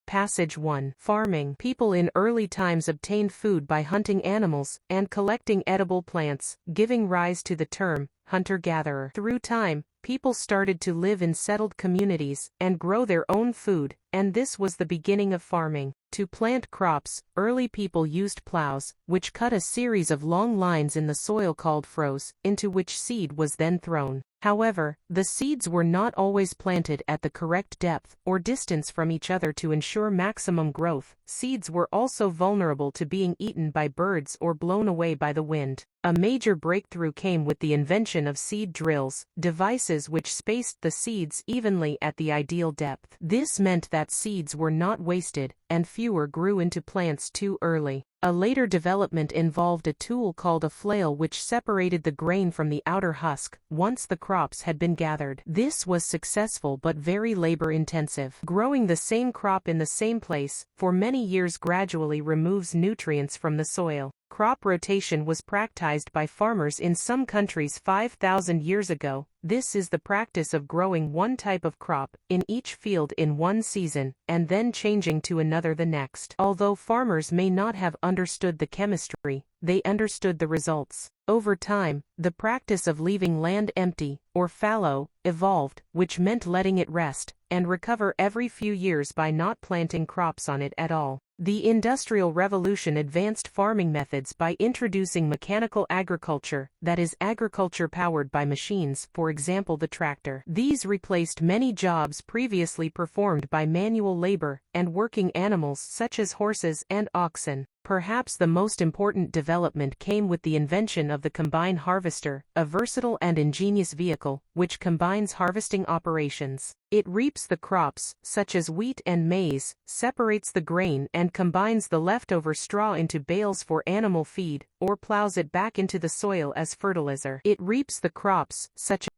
Passage 1. Farming. People in early times obtained food by hunting animals and collecting edible plants, giving rise to the term hunter-gatherer. Through time, people started to live in settled communities and grow their own food, and this was the beginning of farming. To plant crops, early people used plows, which cut a series of long lines in the soil called furrows, into which seed was then thrown. However, the seeds were not always planted at the correct depth or distance from each other to ensure maximum growth. Seeds were also vulnerable to being eaten by birds or blown away by the wind. A major breakthrough came with the invention of seed drills, devices which spaced the seeds evenly at the ideal depth. This meant that seeds were not wasted, and fewer grew into plants too early. A later development involved a tool called a flail which separated the grain from the outer husk once the crops had been gathered. This was successful but very labor-intensive. Growing the same crop in the same place for many years gradually removes nutrients from the soil. Crop rotation was practiced by farmers in some countries 5,000 years ago. This is the practice of growing one type of crop in each field in one season, and then changing to another the next. Although farmers may not have understood the chemistry, they understood the results. Over time, the practice of leaving land empty, or fallow, evolved, which meant letting it rest and recover every few years by not planting crops on it at all. The Industrial Revolution advanced farming methods by introducing mechanical agriculture, that is, agriculture powered by machines, for example the tractor. These replaced many jobs previously performed by manual labor and working animals such as horses and oxen. Perhaps the most important development came with the invention of the combine harvester, a versatile and ingenious vehicle, which combines harvesting operations. It reaps the crops, such as wheat and maize, separates the grain and combines the leftover straw into bales for animal feed, or plows it back into the soil as fertilizer. It reaps the crops, such as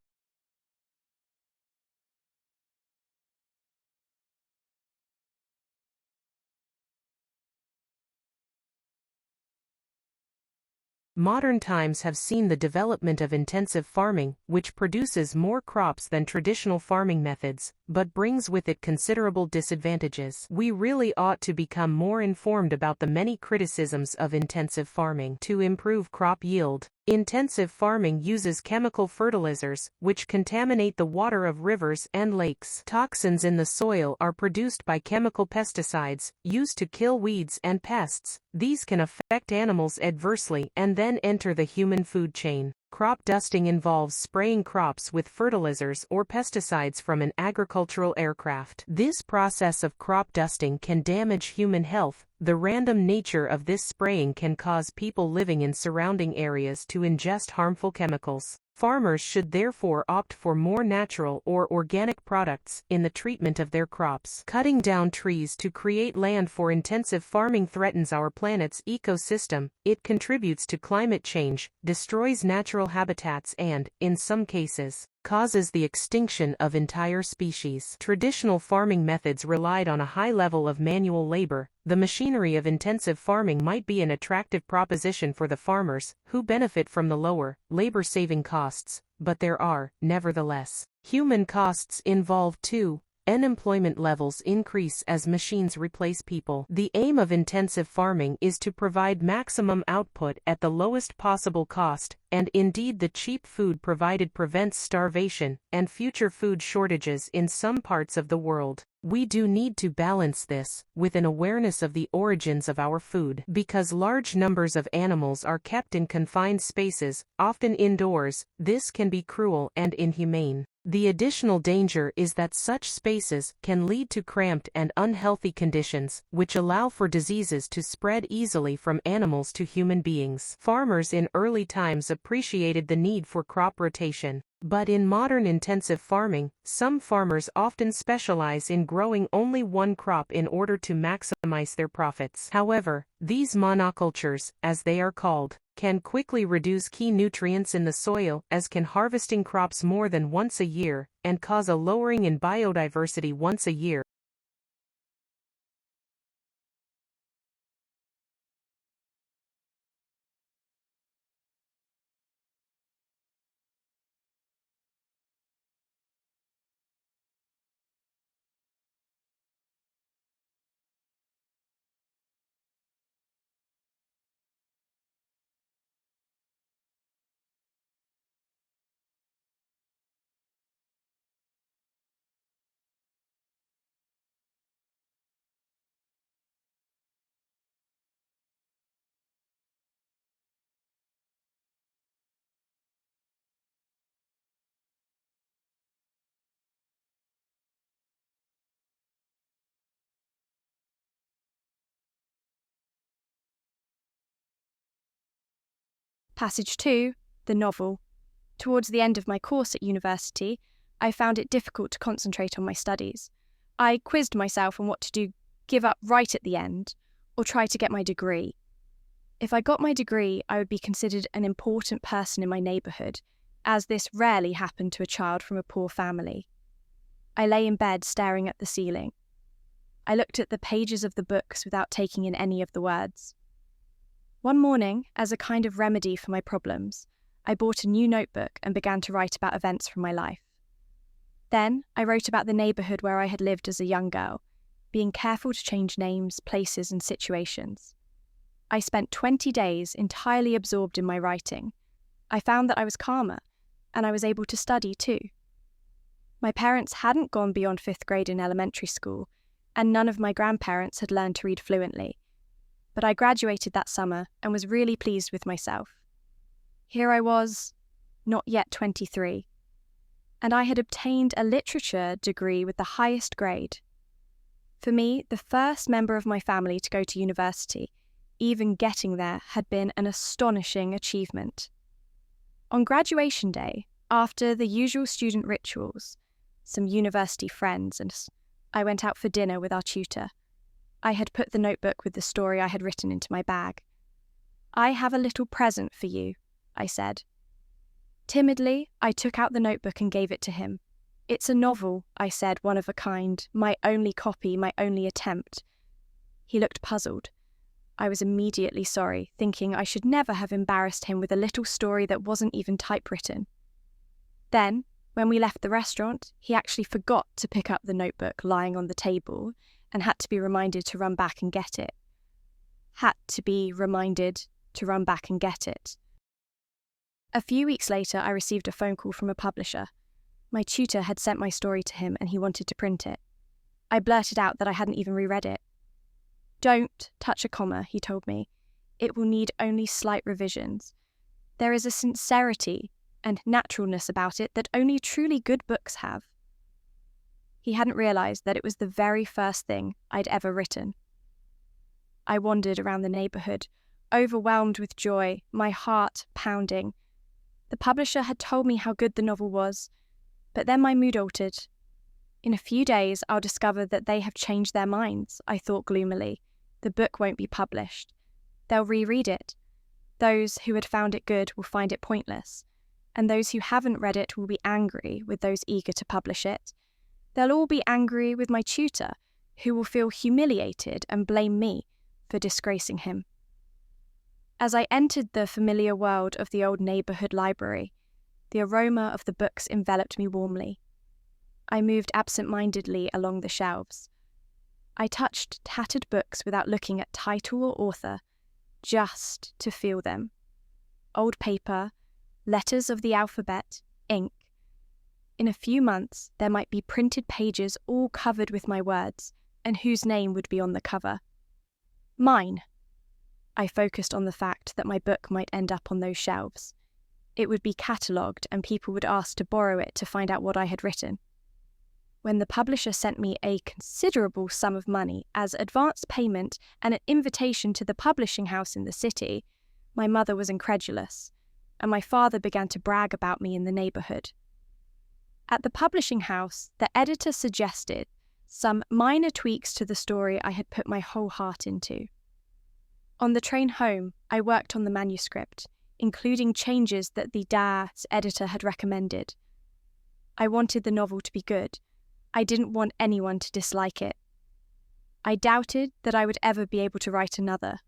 modern times have seen the development of intensive farming, which produces more crops than traditional farming methods, but brings with it considerable disadvantages. We really ought to become more informed about the many criticisms of intensive farming. To improve crop yield, intensive farming uses chemical fertilizers, which contaminate the water of rivers and lakes. Toxins in the soil are produced by chemical pesticides, used to kill weeds and pests. These can affect animals adversely and then enter the human food chain. Crop dusting involves spraying crops with fertilizers or pesticides from an agricultural aircraft. This process of crop dusting can damage human health. The random nature of this spraying can cause people living in surrounding areas to ingest harmful chemicals. Farmers should therefore opt for more natural or organic products in the treatment of their crops. Cutting down trees to create land for intensive farming threatens our planet's ecosystem. It contributes to climate change, destroys natural habitats and, in some cases, causes the extinction of entire species. Traditional farming methods relied on a high level of manual labor. The machinery of intensive farming might be an attractive proposition for the farmers, who benefit from the lower, labor-saving costs, but there are, nevertheless, human costs involved too. Unemployment levels increase as machines replace people. The aim of intensive farming is to provide maximum output at the lowest possible cost, and indeed the cheap food provided prevents starvation and future food shortages in some parts of the world. We do need to balance this with an awareness of the origins of our food. Because large numbers of animals are kept in confined spaces, often indoors, this can be cruel and inhumane. The additional danger is that such spaces can lead to cramped and unhealthy conditions, which allow for diseases to spread easily from animals to human beings. Farmers in early times appreciated the need for crop rotation. But in modern intensive farming, some farmers often specialize in growing only one crop in order to maximize their profits. However, these monocultures, as they are called, can quickly reduce key nutrients in the soil, as can harvesting crops more than once a year, and cause a lowering in biodiversity once a year. Passage 2, the novel. Towards the end of my course at university, I found it difficult to concentrate on my studies. I quizzed myself on what to do, give up right at the end, or try to get my degree. If I got my degree, I would be considered an important person in my neighbourhood, as this rarely happened to a child from a poor family. I lay in bed staring at the ceiling. I looked at the pages of the books without taking in any of the words. One morning, as a kind of remedy for my problems, I bought a new notebook and began to write about events from my life. Then, I wrote about the neighbourhood where I had lived as a young girl, being careful to change names, places, and situations. I spent 20 days entirely absorbed in my writing. I found that I was calmer, and I was able to study too. My parents hadn't gone beyond 5th grade in elementary school, and none of my grandparents had learned to read fluently. But I graduated that summer and was really pleased with myself. Here I was, not yet 23, and I had obtained a literature degree with the highest grade. For me, the first member of my family to go to university, even getting there had been an astonishing achievement. On graduation day, after the usual student rituals, some university friends and I went out for dinner with our tutor. I had put the notebook with the story I had written into my bag. "I have a little present for you," I said. Timidly, I took out the notebook and gave it to him. "It's a novel," I said, "one of a kind, my only copy, my only attempt." He looked puzzled. I was immediately sorry, thinking I should never have embarrassed him with a little story that wasn't even typewritten. Then, when we left the restaurant, he actually forgot to pick up the notebook lying on the table and had to be reminded to run back and get it. A few weeks later, I received a phone call from a publisher. My tutor had sent my story to him and he wanted to print it. I blurted out that I hadn't even reread it. "Don't touch a comma," he told me. "It will need only slight revisions. There is a sincerity and naturalness about it that only truly good books have." He hadn't realised that it was the very first thing I'd ever written. I wandered around the neighbourhood, overwhelmed with joy, my heart pounding. The publisher had told me how good the novel was, but then my mood altered. "In a few days, I'll discover that they have changed their minds," I thought gloomily. "The book won't be published. They'll reread it. Those who had found it good will find it pointless, and those who haven't read it will be angry with those eager to publish it. They'll all be angry with my tutor, who will feel humiliated and blame me for disgracing him." As I entered the familiar world of the old neighbourhood library, the aroma of the books enveloped me warmly. I moved absent-mindedly along the shelves. I touched tattered books without looking at title or author, just to feel them. Old paper, letters of the alphabet, ink. In a few months, there might be printed pages all covered with my words, and whose name would be on the cover? Mine. I focused on the fact that my book might end up on those shelves. It would be catalogued and people would ask to borrow it to find out what I had written. When the publisher sent me a considerable sum of money as advance payment and an invitation to the publishing house in the city, my mother was incredulous, and my father began to brag about me in the neighbourhood. At the publishing house, the editor suggested some minor tweaks to the story I had put my whole heart into. On the train home, I worked on the manuscript, including changes that the DA's editor had recommended. I wanted the novel to be good. I didn't want anyone to dislike it. I doubted that I would ever be able to write another.